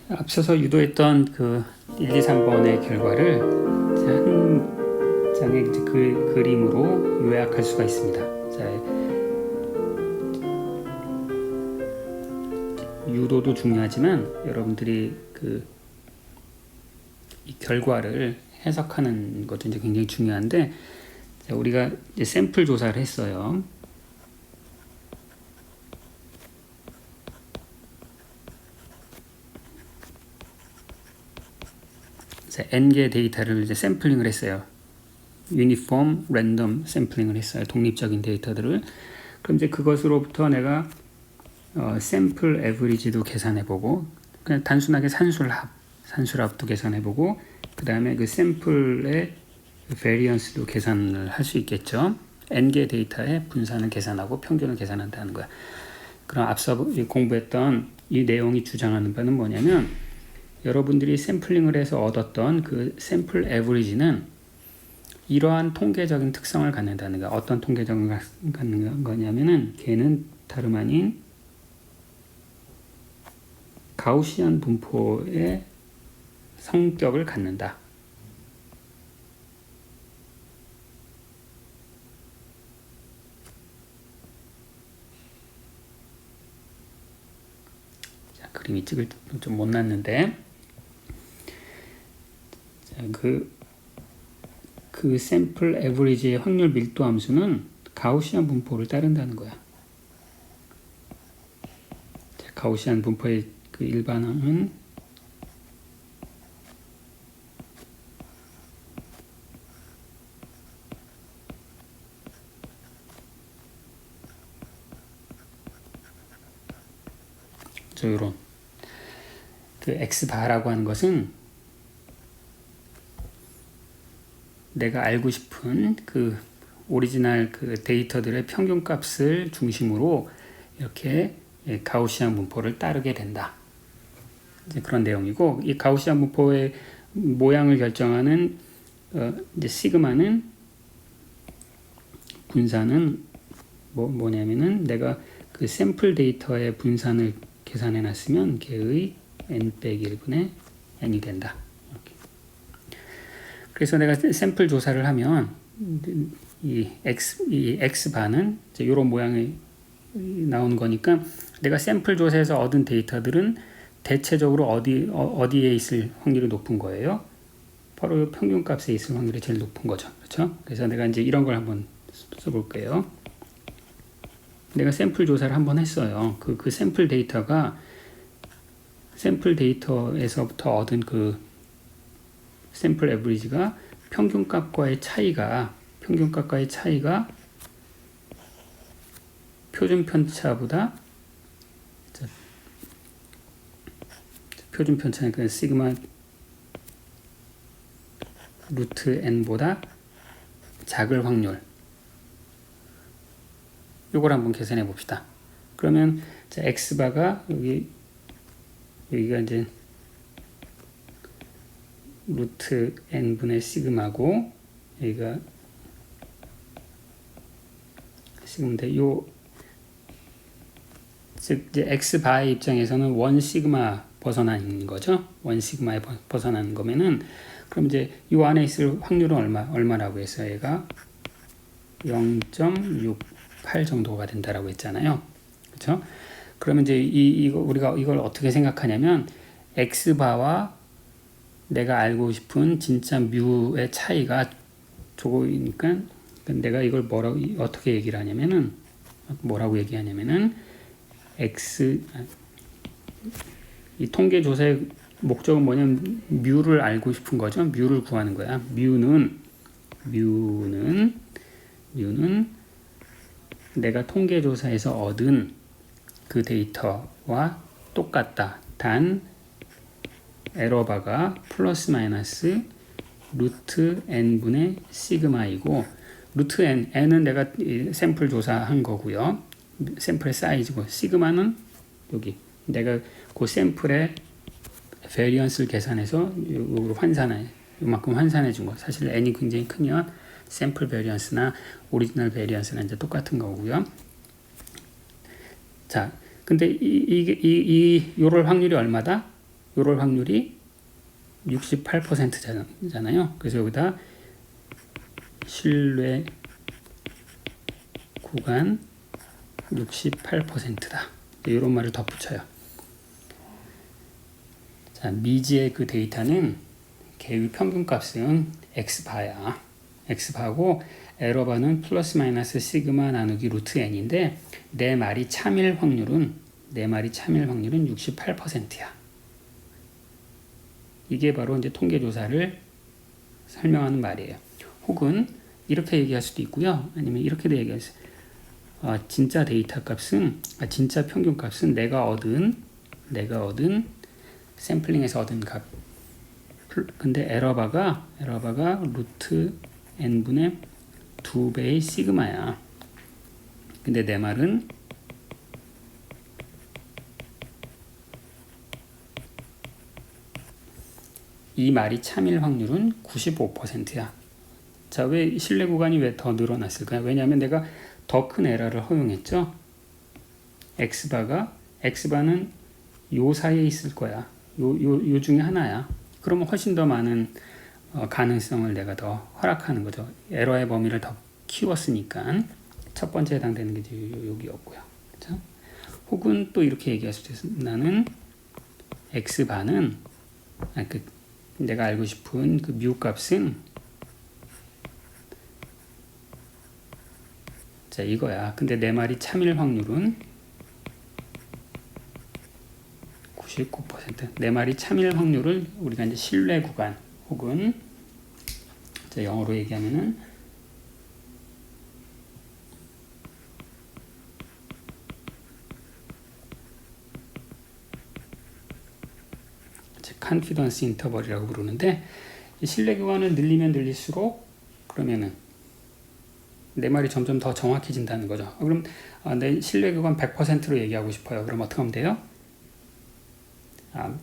앞서서 유도했던 그 1, 2, 3번의 결과를 한 장의 이제 그림으로 요약할 수가 있습니다. 자, 유도도 중요하지만 여러분들이 이 결과를 해석하는 것도 이제 굉장히 중요한데, 자, 우리가 이제 샘플 조사를 했어요. n개의 데이터를 이제 샘플링을 했어요. 유니폼 랜덤 샘플링을 했어요. 독립적인 데이터들을. 그럼 이제 그것으로부터 내가 샘플 에버리지도 계산해보고, 그냥 단순하게 산술합도 계산해보고, 그 다음에 그 샘플의 베리언스도 계산을 할 수 있겠죠. n개 데이터의 분산을 계산하고 평균을 계산한다는 거야. 그럼 앞서 공부했던 이 내용이 주장하는 바는 뭐냐면, 여러분들이 샘플링을 해서 얻었던 그 샘플 에버리지는 이러한 통계적인 특성을 갖는다는 거야. 어떤 통계적인 갖는 거냐면은 걔는 다름 아닌 가우시안 분포의 성격을 갖는다. 자, 그림이 찍을 때 좀 못 났는데, 그 샘플 에버리지의 확률 밀도 함수는 가우시안 분포를 따른다는 거야. 자, 가우시안 분포의 그 일반항은 요런 그 X바라고 하는 것은 내가 알고 싶은 그 오리지널 그 데이터들의 평균값을 중심으로 이렇게 가우시안 분포를 따르게 된다. 이제 그런 내용이고, 이 가우시안 분포의 모양을 결정하는 이제 시그마는 분산은 뭐냐면은 내가 그 샘플 데이터의 분산을 계산해 놨으면 걔의 n-1분의 n이 된다. 그래서 내가 샘플 조사를 하면 이 X바는 이런 모양이 나오는 거니까, 내가 샘플 조사에서 얻은 데이터들은 대체적으로 어디에 있을 확률이 높은 거예요? 바로 평균값에 있을 확률이 제일 높은 거죠. 그렇죠? 그래서 내가 이제 이런 걸 한번 써볼게요. 내가 샘플 조사를 한번 했어요. 그 샘플 데이터에서부터 얻은 그 샘플 에버리지가 평균값과의 차이가 표준 편차보다, 표준 편차니까 시그마 루트 n보다 작을 확률, 요걸 한번 계산해 봅시다. 그러면 x바가 여기가 이제 루트 n분의 시그마고, 여기가 시그마인데, 즉 이제 x바의 입장에서는 원 시그마 벗어나는 거죠. 원 시그마에 벗어나는 거면은, 그럼 이제 이 안에 있을 확률은 얼마라고 했어요? 얘가 0.68 정도가 된다라고 했잖아요. 그렇죠? 그러면 이제 우리가 이걸 어떻게 생각하냐면, x바와 내가 알고 싶은 진짜 뮤의 차이가 조금이니까, 내가 이걸 어떻게 얘기를 하냐면은, 뭐라고 얘기하냐면은, 이 통계 조사의 목적은 뭐냐면 뮤를 알고 싶은 거죠. 뮤를 구하는 거야. 뮤는 내가 통계 조사에서 얻은 그 데이터와 똑같다. 단 에러바가 플러스 마이너스 루트 n분의 시그마이고, 루트 n은 내가 샘플 조사한 거고요. 샘플의 사이즈고, 시그마는 여기 내가 그 샘플의 베리언스를 계산해서 요만큼 환산해 준 거. 사실 n이 굉장히 크면 샘플 베리언스나 오리지널 베리언스는 이제 똑같은 거고요. 자, 근데 요럴 확률이 얼마다? 요럴 확률이 68%잖아요. 그래서 여기다 신뢰 구간 68%다. 이런 말을 덧붙여요. 자, 미지의 그 데이터는 개의 평균값은 x바야. x바고 에러바는 플러스 마이너스 시그마 나누기 루트 n인데 내 말이 참일 확률은 68%야. 이게 바로 이제 통계 조사를 설명하는 말이에요. 혹은 이렇게 얘기할 수도 있고요. 아니면 이렇게도 얘기할 수 있어요. 진짜 데이터 값은 진짜 평균 값은 내가 얻은 샘플링에서 얻은 값. 근데 에러바가 루트 n분의 2배의 시그마야. 근데 내 말은 이 말이 참일 확률은 95%야. 자, 왜 신뢰 구간이 왜 더 늘어났을까요? 왜냐하면 내가 더 큰 에러를 허용했죠. x바는 요 사이에 있을 거야. 요 중에 하나야. 그러면 훨씬 더 많은 가능성을 내가 더 허락하는 거죠. 에러의 범위를 더 키웠으니까 첫 번째 해당되는 게 여기였고요. 그렇죠? 혹은 또 이렇게 얘기할 수도 있어요. 나는 x바는 내가 알고 싶은 그 뮤 값은 자 이거야. 근데 내 말이 참일 확률은 99%. 내 말이 참일 확률을 우리가 이제 신뢰 구간 혹은 자 영어로 얘기하면은 confidence interval이라고 부르는데 신뢰 구간을 늘리면 늘릴수록 그러면은 내 말이 점점 더 정확해진다는 거죠. 그럼 내 신뢰 구간 100%로 얘기하고 싶어요. 그럼 어떻게 하면 돼요?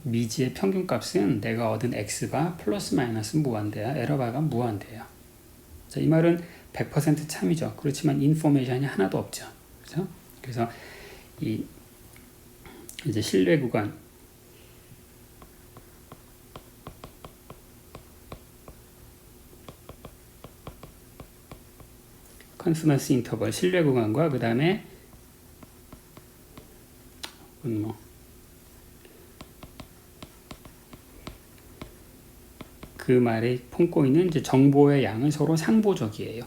미지의 평균 값은 내가 얻은 x바 플러스 마이너스 무한대야. 에러바가 무한대야. 자, 이 말은 100% 참이죠. 그렇지만 인포메이션이 하나도 없죠. 그렇죠? 그래서 이제 신뢰 구간 컨피던스 인터벌 신뢰 구간과 그 다음에 그 말에 품고 있는 이제 정보의 양은 서로 상보적이에요.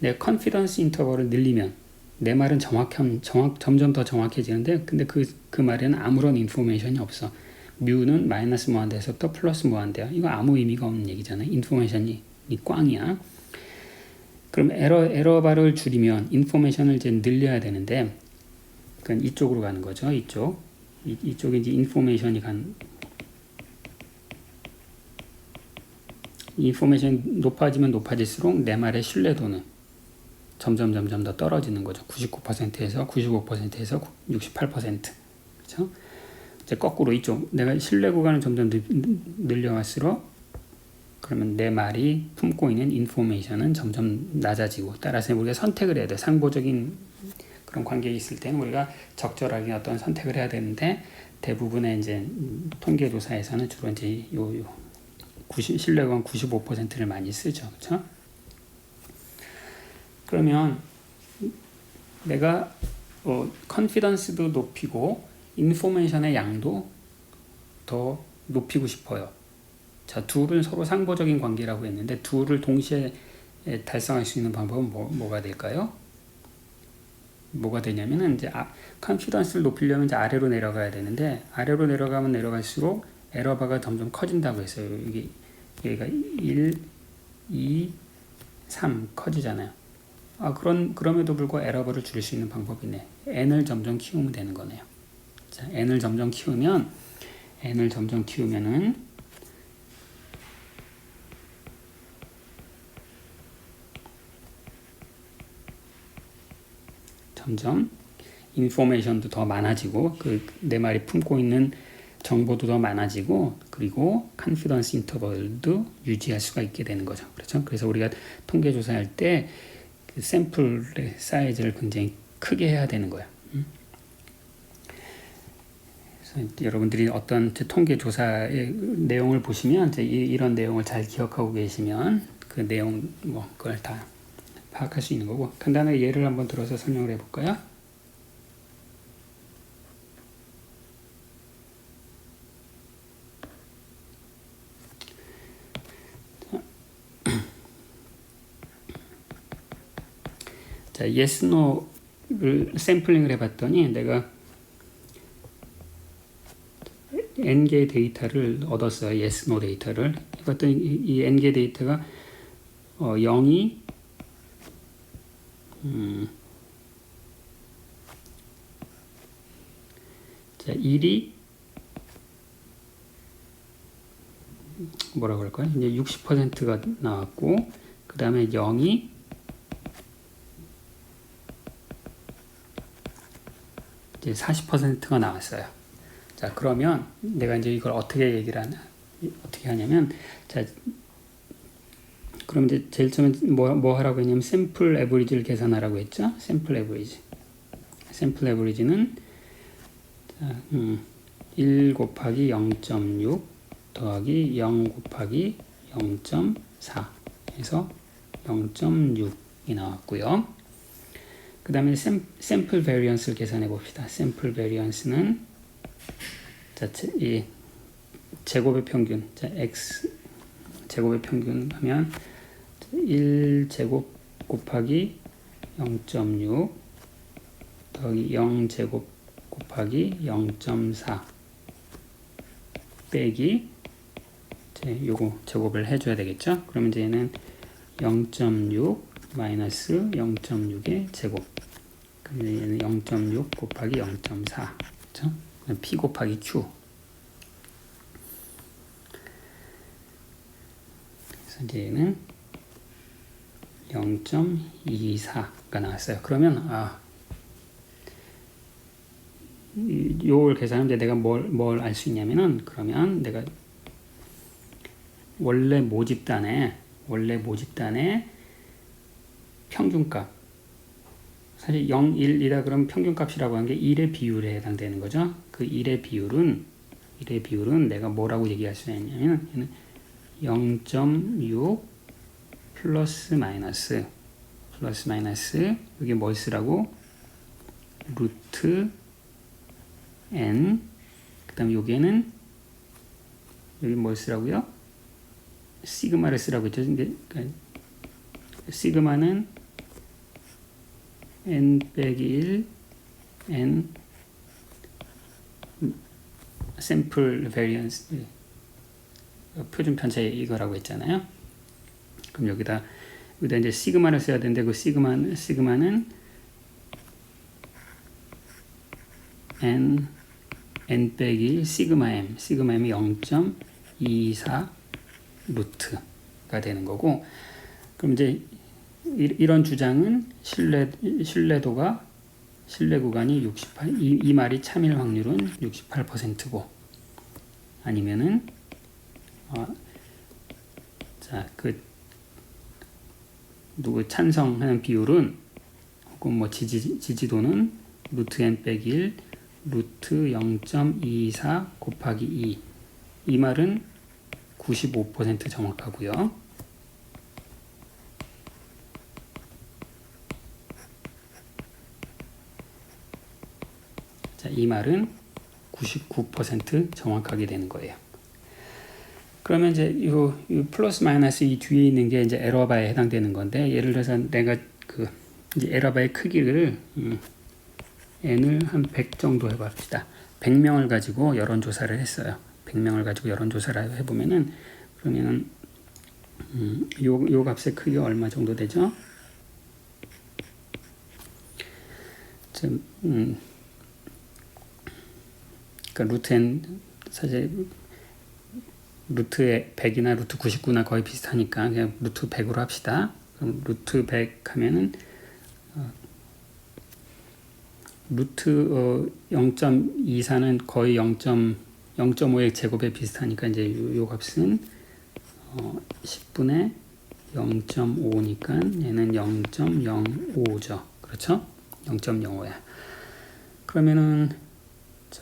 내 컨피던스 인터벌을 늘리면 내 말은 점점 더 정확해지는데 근데 그 말에는 아무런 인포메이션이 없어. 뮤는 마이너스 무한대에서부터 플러스 무한대야. 이거 아무 의미가 없는 얘기잖아요. 인포메이션이 꽝이야. 그럼 에러바를 줄이면 인포메이션을 이제 늘려야 되는데 그건 이쪽으로 가는 거죠. 이쪽에 이제 인포메이션이 인포메이션이 높아지면 높아질수록 내 말의 신뢰도는 점점 더 떨어지는 거죠. 99%에서 95%에서 68%. 그렇죠? 이제 거꾸로 이쪽 내가 신뢰 구간을 점점 늘려갈수록 그러면 내 말이 품고 있는 인포메이션은 점점 낮아지고 따라서 우리가 선택을 해야 돼. 상보적인 그런 관계에 있을 때는 우리가 적절하게 어떤 선택을 해야 되는데 대부분의 이제 통계 조사에서는 주로 이제 신뢰감 95%를 많이 쓰죠. 그렇죠? 그러면 내가 컨피던스도 높이고 인포메이션의 양도 더 높이고 싶어요. 자, 둘은 서로 상보적인 관계라고 했는데 둘을 동시에 달성할 수 있는 방법은 뭐가 될까요? 뭐가 되냐면은 이제 컨피던스를 높이려면 이제 아래로 내려가야 되는데 아래로 내려가면 내려갈수록 에러바가 점점 커진다고 했어요. 여기가 1, 2, 3 커지잖아요. 그럼에도 불구하고 에러바를 줄일 수 있는 방법이네. n을 점점 키우면 되는 거네요. 자, n을 점점 키우면은 점점 인포메이션도 더 많아지고 내 말이 품고 있는 정보도 더 많아지고 그리고 컨피던스 인터벌도 유지할 수가 있게 되는 거죠. 그렇죠? 그래서 우리가 통계 조사할 때 그 샘플의 사이즈를 굉장히 크게 해야 되는 거야. 그래서 여러분들이 어떤 통계 조사의 내용을 보시면 이제 이런 내용을 잘 기억하고 계시면 그 내용 뭐 그걸 다 파악할 수 있는 거고, 간단하게 예를 한번 들어서 설명을 해볼까요? 자, yes, no를 샘플링을 해봤더니 내가 n개의 데이터를 얻었어요. yes, no 데이터를. 그랬더니 이 n개 데이터가 0이 자, 1이 뭐라고 할까요? 이제 60%가 나왔고, 그 다음에 0이 이제 40%가 나왔어요. 자, 그러면 내가 이제 이걸 어떻게 어떻게 하냐면, 자, 그럼 이제 제일 처음에 뭐 하라고 했냐면, 샘플 에버리지를 계산하라고 했죠? 샘플 에버리지. 샘플 에버리지는 1 곱하기 0.6 더하기 0 곱하기 0.4 해서 0.6이 나왔고요. 그 다음에 샘플 베리언스를 계산해 봅시다. 샘플 베리언스는 자, 이 제곱의 평균, 자, x 제곱의 평균 하면 1제곱 곱하기 0.6 더하기 0제곱 곱하기 0.4 빼기 이제 요거 제곱을 해줘야 되겠죠? 그러면 이제 얘는 0.6 마이너스 0.6의 제곱, 그럼 얘는 0.6 곱하기 0.4, 그렇죠? P 곱하기 Q. 그래서 이제 얘는 0.24가 나왔어요. 그러면 요걸 계산하는데 내가 뭘 알 수 있냐면은, 그러면 내가 원래 모집단의 평균값, 사실 0, 1이라 그러면 평균값이라고 하는 게 1의 비율에 해당되는 거죠. 그 1의 비율은 내가 뭐라고 얘기할 수 있냐면, 얘는 0.6 플러스 마이너스 이게 뭘 쓰라고? 루트 n, 그 다음에 여기에는 여기 뭘 쓰라고요? 시그마를 쓰라고 했죠. 근데 시그마는 n 빼기 1 n 샘플 베리언스 표준 편차 이거라고 했잖아요. 그럼 여기다 이제 시그마를 써야 되는데, 그 시그마는 n 빼기 1 시그마 m이 0.24 루트가 되는 거고, 그럼 이제 이런 주장은 신뢰 구간이 68, 이 말이 참일 확률은 68%고, 아니면은 자, 누구 찬성하는 비율은, 혹은 뭐 지지도는 루트 n 빼기 1 루트 0.24 곱하기 2. 이 말은 95% 정확하고요. 자, 이 말은 99% 정확하게 되는 거예요. 그러면 이제 이 플러스 마이너스 이 뒤에 있는 게 이제 에러바에 해당되는 건데, 예를 들어서 내가 이제 에러바의 크기를 n을 한 100 정도 해봅시다. 100명을 가지고 여론조사를 했어요. 100명을 가지고 여론조사를 해보면은, 그러면은 요 값의 크기가 얼마 정도 되죠? 그러니까 루트 n, 사실 루트 100이나 루트 99나 거의 비슷하니까 그냥 루트 100으로 합시다. 그럼 루트 100 하면은 루트 0.24는 거의 0.5의 제곱에 비슷하니까 이제 요 값은 10분의 0.5니까 얘는 0.05죠. 그렇죠? 0.05야. 그러면은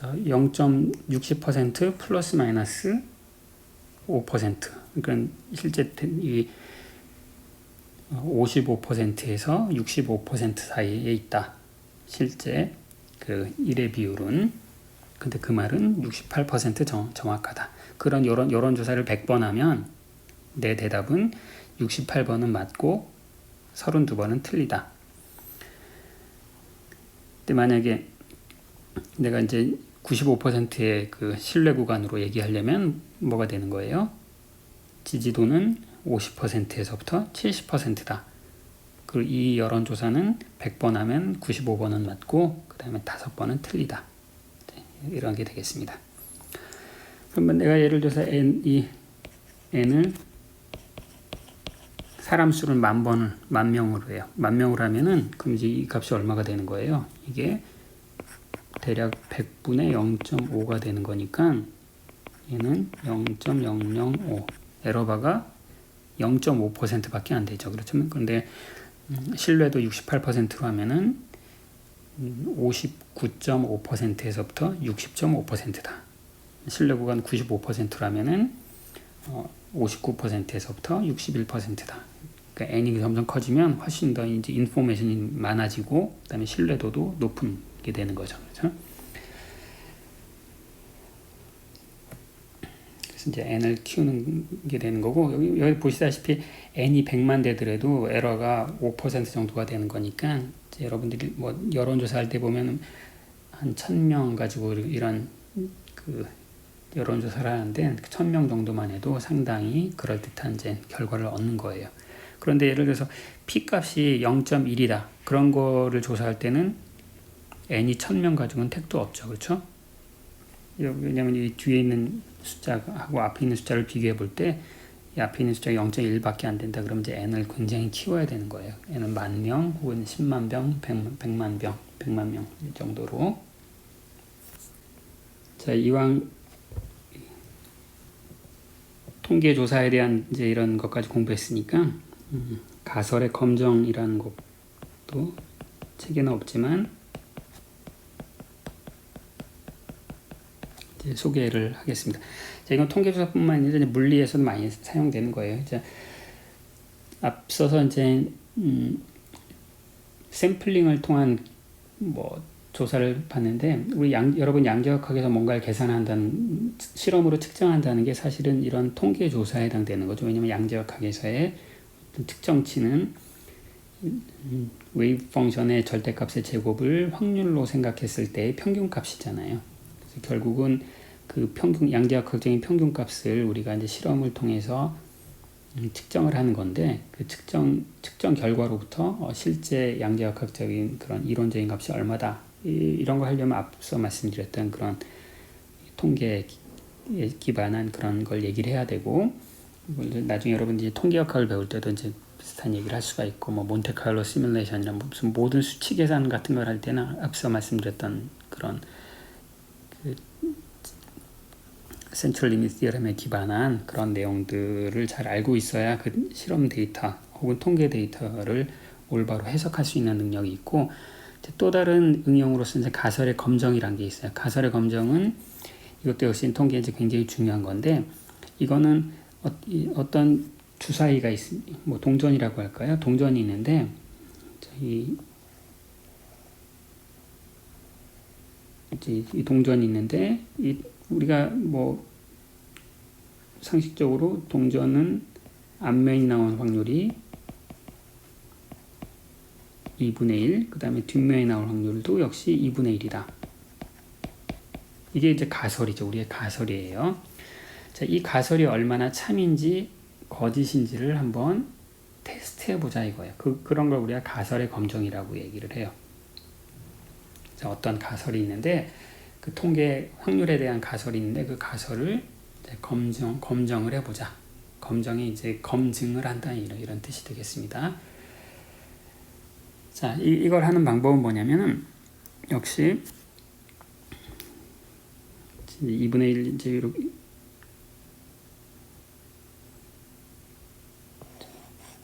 0.60% 플러스 마이너스 5%. 그러니까 실제 이 55%에서 65% 사이에 있다. 실제 그 1의 비율은. 근데 그 말은 68% 정확하다. 그런 여론 조사를 100번 하면 내 대답은 68번은 맞고 32번은 틀리다. 근데 만약에 내가 이제 95%의 그 신뢰 구간으로 얘기하려면 뭐가 되는 거예요? 지지도는 50%에서부터 70%다. 그리고 이 여론조사는 100번 하면 95번은 맞고 그 다음에 5번은 틀리다. 이런 게 되겠습니다. 그러면 내가 예를 들어서 이 n을 사람 수를 만 명으로 해요. 10,000명으로 하면은 그럼 이제 이 값이 얼마가 되는 거예요? 이게 대략 100분의 0.5가 되는 거니까 얘는 0.005 에러바가 0.5%밖에 안 되죠. 그렇죠? 근데 신뢰도 68%로 하면은 59.5%에서부터 60.5%다. 신뢰 구간 95%로 하면은 59%에서부터 61%다. 그러니까 n이 점점 커지면 훨씬 더 이제 인포메이션이 많아지고 그다음에 신뢰도도 높은 게 되는 거죠. 그렇죠? 그래서 이제 n을 키우는 게 되는 거고 여기 보시다시피 n이 100만 되더라도 에러가 5% 정도가 되는 거니까 이제 여러분들이 뭐 여론조사할 때 보면 한 1,000명 가지고 이런 그 여론조사를 하는데 1,000명 정도만 해도 상당히 그럴듯한 이제 결과를 얻는 거예요. 그런데 예를 들어서 P값이 0.1이다. 그런 거를 조사할 때는 n이 1,000명 가지고는 택도 없죠. 그렇죠? 왜냐하면 이 뒤에 있는 숫자하고 앞에 있는 숫자를 비교해 볼 때 이 앞에 있는 숫자가 0.1밖에 안 된다. 그럼 이제 n을 굉장히 키워야 되는 거예요. n은 10,000명 혹은 10만 병, 100만 명 정도로. 자, 이왕 통계 조사에 대한 이제 이런 것까지 공부했으니까 가설의 검정이라는 것도 책에는 없지만 이제 소개를 하겠습니다. 자, 이건 통계 조사뿐만 아니라 이제 물리에서도 많이 사용되는 거예요. 이제 앞서서 이제 샘플링을 통한 뭐 조사를 봤는데 우리 여러분 양자역학에서 뭔가를 계산한다는 실험으로 측정한다는 게 사실은 이런 통계 조사에 해당되는 거죠. 왜냐하면 양자역학에서의 특정치는 웨이브 펑션의 절대값의 제곱을 확률로 생각했을 때의 평균값이잖아요. 그래서 결국은 그 양자역학적인 평균값을 우리가 이제 실험을 통해서 측정을 하는 건데 그 측정 결과로부터 실제 양자역학적인 그런 이론적인 값이 얼마다 이런 거 하려면 앞서 말씀드렸던 그런 통계에 기반한 그런 걸 얘기를 해야 되고 나중에 여러분들이 통계역학을 배울 때도 이제 비슷한 얘기를 할 수가 있고 뭐 몬테카를로 시뮬레이션이나 무슨 모든 수치 계산 같은 걸 할 때는 앞서 말씀드렸던 그런 그 센트럴 리미트 티어럼에 기반한 그런 내용들을 잘 알고 있어야 그 실험 데이터 혹은 통계 데이터를 올바로 해석할 수 있는 능력이 있고 또 다른 응용으로서 이제 가설의 검정이라는 게 있어요. 가설의 검정은 이것도 역시 통계에 이제 굉장히 중요한 건데 이거는 어떤 주사위가 뭐 동전이라고 할까요? 동전이 있는데 이 동전이 있는데 우리가 뭐 상식적으로 동전은 앞면이 나오는 확률이 2분의 1, 그 다음에 뒷면이 나올 확률도 역시 2분의 1이다. 이게 이제 가설이죠. 우리의 가설이에요. 자, 이 가설이 얼마나 참인지 거짓인지를 한번 테스트해보자 이거예요. 그런 걸 우리가 가설의 검정이라고 얘기를 해요. 자, 어떤 가설이 있는데 그 통계 확률에 대한 가설이 있는데 그 가설을 이제 검정을 해보자. 검정이 이제 검증을 한다 이런 뜻이 되겠습니다. 자, 이걸 하는 방법은 뭐냐면은 역시 2분의 1 이제 이렇게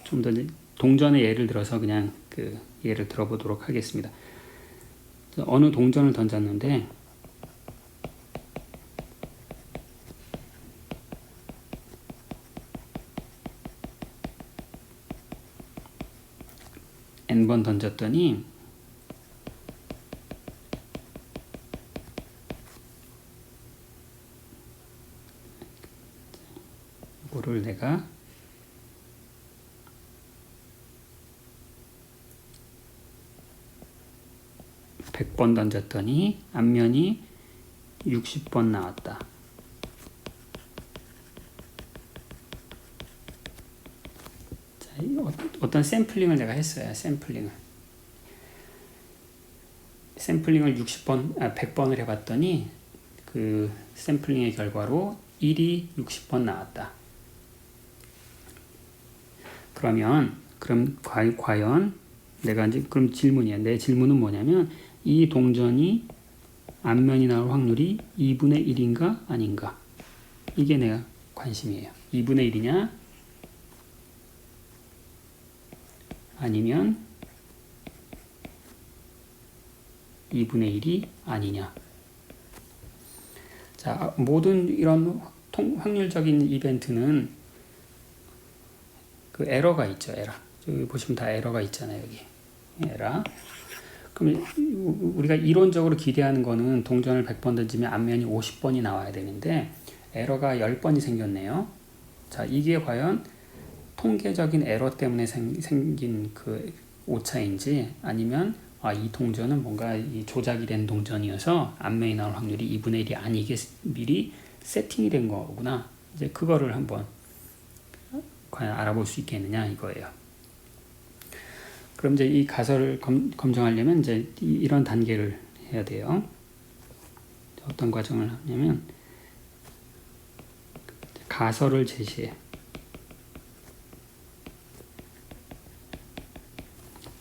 좀 더 동전의 예를 들어서 그냥 그 예를 들어보도록 하겠습니다. 어느 동전을 던졌는데 n번 던졌더니 이거를 내가 100번 던졌더니 앞면이 60번 나왔다. 자, 어떤 샘플링을 내가 했어요. 샘플링을 100번을 해봤더니 그 샘플링의 결과로 1이 60번 나왔다. 그럼 과연 내가 이제 그럼 질문이야. 내 질문은 뭐냐면 이 동전이 앞면이 나올 확률이 2분의 1인가 아닌가? 이게 내가 관심이에요. 2분의 1이냐? 아니면 2분의 1이 아니냐? 자, 모든 이런 확률적인 이벤트는 그 에러가 있죠. 여기 보시면 다 에러가 있잖아요. 여기 에러. 그럼 우리가 이론적으로 기대하는 거는 동전을 100번 던지면 앞면이 50번이 나와야 되는데 에러가 10번이 생겼네요. 자, 이게 과연 통계적인 에러 때문에 생긴 그 오차인지 아니면 이 동전은 뭔가 조작이 된 동전이어서 앞면이 나올 확률이 2분의 1이 아니게 미리 세팅이 된 거구나. 이제 그거를 한번 과연 알아볼 수 있겠느냐 이거예요. 그럼 이제 이 가설을 검증하려면 이제 이런 단계를 해야 돼요. 어떤 과정을 하냐면 가설을 제시해.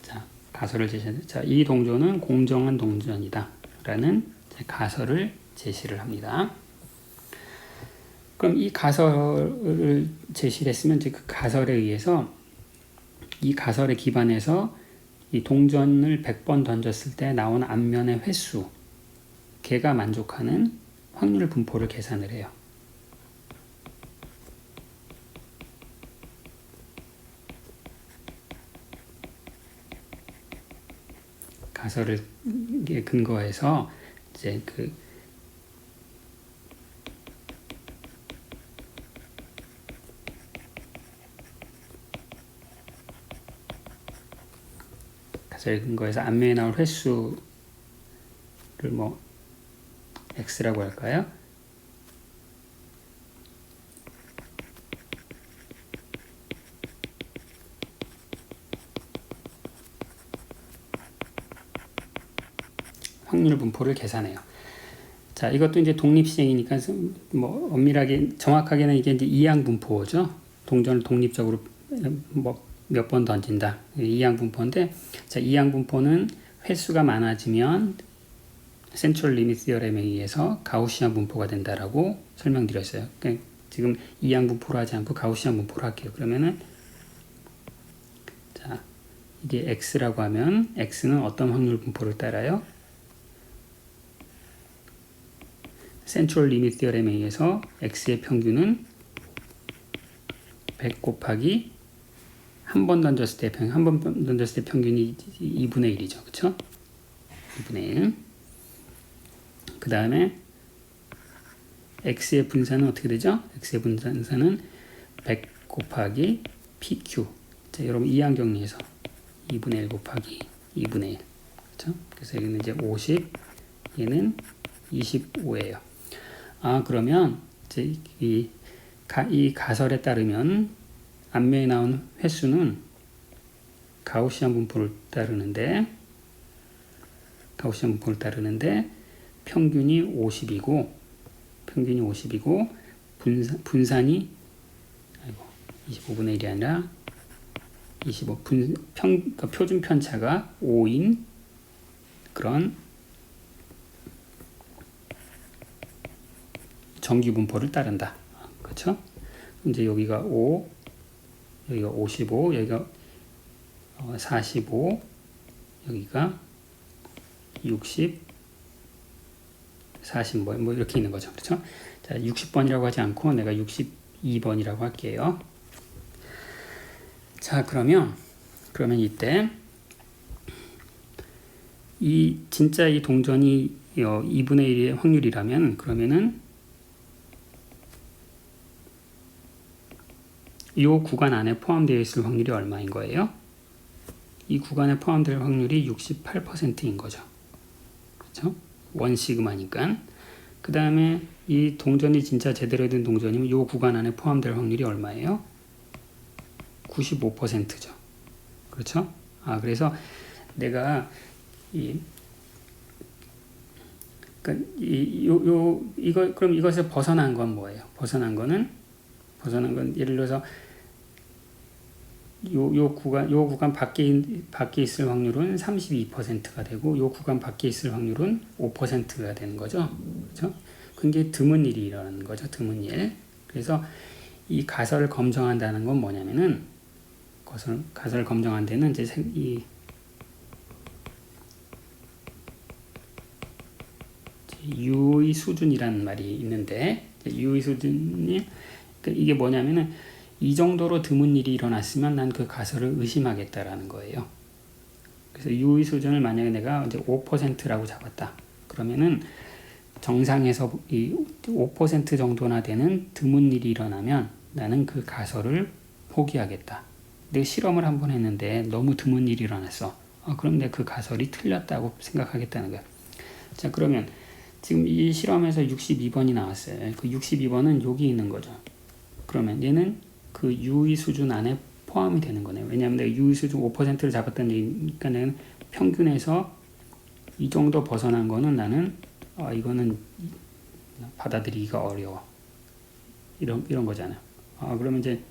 자, 가설을 제시해. 자, 이 동전은 공정한 동전이다라는 가설을 제시를 합니다. 그럼 이 가설을 제시를 했으면 이제 그 가설에 의해서 이 가설에 기반해서 이 동전을 100번 던졌을 때 나온 앞면의 횟수, 걔가 만족하는 확률 분포를 계산을 해요. 가설을 근거해서 이제 그 가설의 근거에서 앞면에 나올 횟수를 뭐 x라고 할까요? 확률 분포를 계산해요. 자, 이것도 이제 독립시행이니까 뭐 엄밀하게 정확하게는 이게 이제 이항 분포죠. 동전을 독립적으로 뭐 몇 번 던진다. 이항 분포인데, 자, 이항 분포는 횟수가 많아지면 센트럴 리밋 시어렘에 의해서 가우시안 분포가 된다라고 설명드렸어요. 그러니까 지금 이항 분포로 하지 않고 가우시안 분포로 할게요. 그러면은 자, 이게 x라고 하면 x는 어떤 확률 분포를 따라요? 센트럴 리밋 시어렘에 의해서 x의 평균은 100 곱하기 한 번 던졌을 때 평균이 2분의 1이죠. 그쵸? 2분의 1. 그 다음에 x의 분산은 어떻게 되죠? x의 분산은 100 곱하기 pq. 자, 여러분 이항 정리해서 2분의 1 곱하기 2분의 1. 그쵸? 그래서 여기는 이제 50, 얘는 25예요. 그러면 이제 이 가설에 따르면 앞면에 나온 횟수는 가우시안 분포를 따르는데 평균이 50이고 분산이 25분의 1이 아니라 25 그러니까 표준 편차가 5인 그런 정규 분포를 따른다. 그렇죠? 이제 여기가 5, 여기가 55, 여기가 45, 여기가 60, 40, 뭐 이렇게 있는 거죠. 그렇죠? 자, 60번이라고 하지 않고 내가 62번이라고 할게요. 자, 그러면 이때 진짜 이 동전이 2분의 1의 확률이라면 그러면은 이 구간 안에 포함되어 있을 확률이 얼마인 거예요? 이 구간에 포함될 확률이 68%인 거죠. 그렇죠? 1시그마니까. 그 다음에 이 동전이 진짜 제대로 된 동전이면 이 구간 안에 포함될 확률이 얼마예요? 95%죠. 그렇죠? 그래서 내가 그럼 이것을 벗어난 건 뭐예요? 벗어난 건 예를 들어서 요 구간 밖에 있을 확률은 32%가 되고 요 구간 밖에 있을 확률은 5%가 되는 거죠. 그렇죠? 굉장히 드문 일이 일어나는 거죠. 드문 일. 그래서 이 가설을 검증한다는 건 뭐냐면은 가설을 검증한 데는 이제 유의 수준이라는 말이 있는데 유의 수준이 이게 뭐냐면은 이 정도로 드문 일이 일어났으면 난 그 가설을 의심하겠다라는 거예요. 그래서 유의 수준을 만약에 내가 이제 5%라고 잡았다. 그러면은 정상에서 이 5% 정도나 되는 드문 일이 일어나면 나는 그 가설을 포기하겠다. 내가 실험을 한번 했는데 너무 드문 일이 일어났어. 그럼 내가 그 가설이 틀렸다고 생각하겠다는 거야. 자, 그러면 지금 이 실험에서 62번이 나왔어요. 그 62번은 여기 있는 거죠. 그러면 얘는 그 유의 수준 안에 포함이 되는 거네요. 왜냐하면 내가 유의 수준 5%를 잡았다는 얘기니까 내가 평균에서 이 정도 벗어난 거는 나는 이거는 받아들이기가 어려워. 이런 거잖아요. 그러면 이제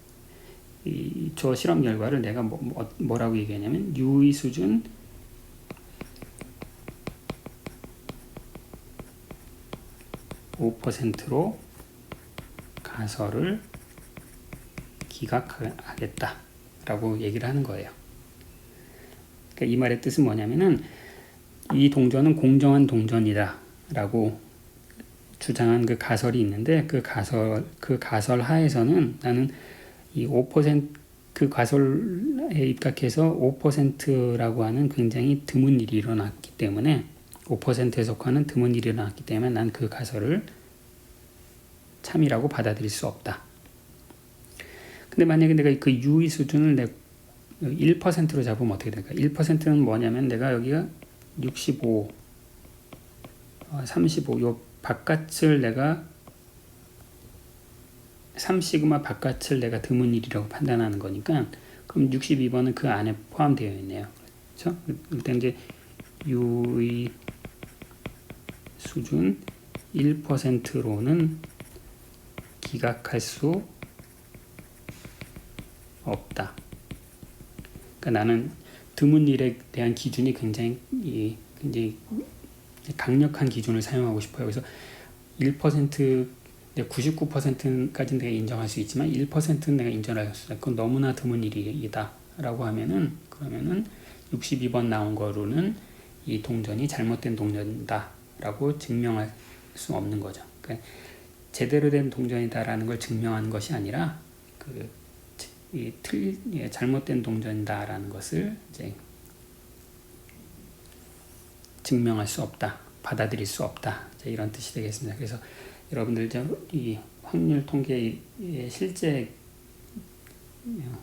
저 실험 결과를 내가 뭐라고 얘기하냐면 유의 수준 5%로 가설을 기각하겠다라고 얘기를 하는 거예요. 그러니까 이 말의 뜻은 뭐냐면은 이 동전은 공정한 동전이다라고 주장한 그 가설이 있는데 그 가설 하에서는 나는 이 5% 그 가설에 입각해서 5%라고 하는 굉장히 드문 일이 일어났기 때문에 5%에 속하는 드문 일이 일어났기 때문에 난 그 가설을 참이라고 받아들일 수 없다. 근데 만약에 내가 그 유의 수준을 1%로 잡으면 어떻게 될까? 1%는 뭐냐면 내가 여기가 65, 35, 요 바깥을 내가 3시그마 바깥을 내가 드문 일이라고 판단하는 거니까 그럼 62번은 그 안에 포함되어 있네요. 그렇죠? 일단 이제 유의 수준 1%로는 기각할 수 없다. 그러니까 나는 드문 일에 대한 기준이 굉장히 강력한 기준을 사용하고 싶어요. 그래서 1%, 99%까지는 내가 인정할 수 있지만 1%는 내가 인정할 수 없다. 그건 너무나 드문 일이다. 라고 하면은 그러면은 62번 나온 거로는 이 동전이 잘못된 동전이다. 라고 증명할 수 없는 거죠. 그러니까 제대로 된 동전이다라는 걸 증명하는 것이 아니라 잘못된 동전이다라는 것을 이제 증명할 수 없다, 받아들일 수 없다, 이런 뜻이 되겠습니다. 그래서 여러분들 이 확률 통계의 실제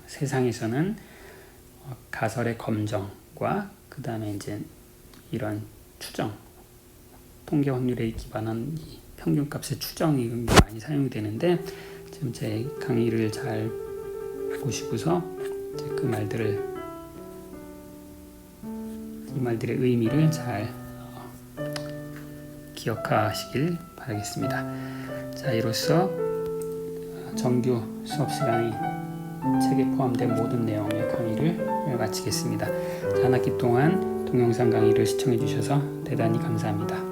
세상에서는 가설의 검정과 그 다음에 이제 이런 추정, 통계 확률에 기반한 이 평균값의 추정이 많이 사용이 되는데 지금 제 강의를 잘 보시고서 그 이 말들의 의미를 잘 기억하시길 바라겠습니다. 자, 이로써 정규 수업 시간이 책에 포함된 모든 내용의 강의를 마치겠습니다. 한 학기 동안 동영상 강의를 시청해 주셔서 대단히 감사합니다.